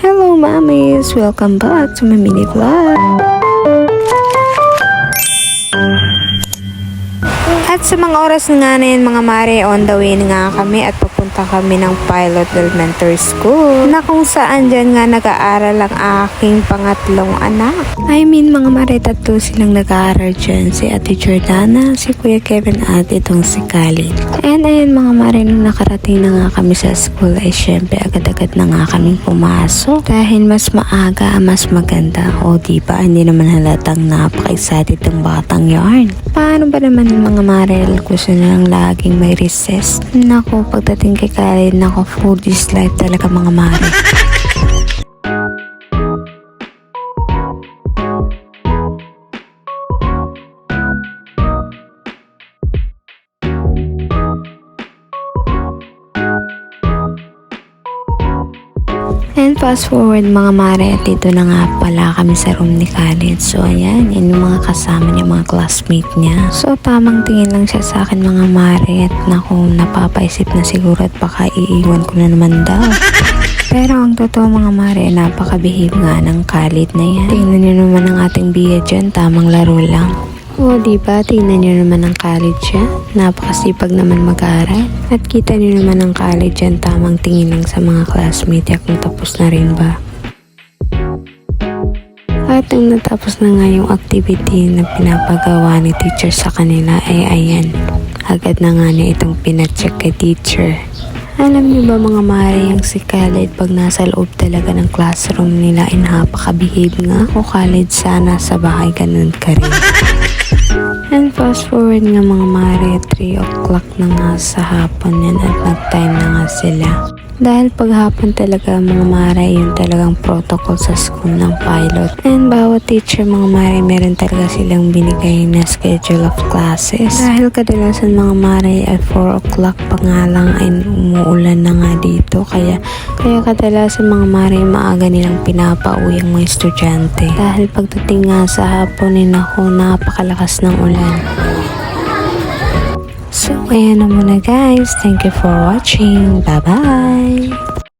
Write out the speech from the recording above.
Hello mommies! Welcome back to my mini vlog! At sa mga oras na nga na yan mga mare, on the way na nga kami at papunta kami ng Pilot Elementary School na kung saan dyan nga nag-aaral ang aking pangatlong anak. I mean mga mare, tatlo silang nag-aaral dyan, si Ate Jordana, si Kuya Kevin at itong si Kalin. And ayun mga mare, nung nakarating na nga kami sa school ay syempre agad-agad na nga kami pumasok dahil mas maaga, mas maganda. O diba, hindi naman halatang napaka-excited ng batang yarn. Paano ba naman mga mare? Gusto na lang laging may recess. Nako, pagdating kay Kalin, nako, foodies life talaga mga mare. And fast forward mga mare, at dito na nga pala kami sa room ni Khalid. So ayan, yan yung mga kasama niya, mga classmate niya. So tamang tingin lang siya sa akin mga mare, at naku, napapaisip na siguro at baka iiwan ko na naman daw. Pero ang totoo mga mare, napaka-behave nga ng Khalid na yan. Tingnan niyo naman ang ating biya dyan, tamang laro lang. O diba, tingnan nyo naman ang Khalid siya. Napakasipag naman mag-aaral. At kita nyo naman ang Khalid dyan, tamang tingin lang sa mga classmate kung tapos na rin ba. At nung natapos na nga yung activity na pinapagawa ni teacher sa kanila, ayan, agad na nga niya itong pinacheck kay teacher. Alam niyo ba mga mare, yung si Khalid pag nasa loob talaga ng classroom nila, napaka-behave nga. O Khalid, sana sa bahay ganun ka rin. And fast forward nga mga mare, 3 o'clock na nga sa hapon yan at nag-time na nga sila. Dahil paghapon talaga mga mare, yun talagang protocol sa school ng Pilot. And bawat teacher mga mare, meron talaga silang binigay na schedule of classes. Dahil kadalasan mga mare ay 4 o'clock pa nga lang ay umuulan na nga dito. Kaya kadalasan mga mare, maaga nilang pinapauwi ang mga estudyante. Dahil pagdating nga sa hapon, ako, napakalakas ng ulan. So, ayan na muna guys. Thank you for watching. Bye-bye!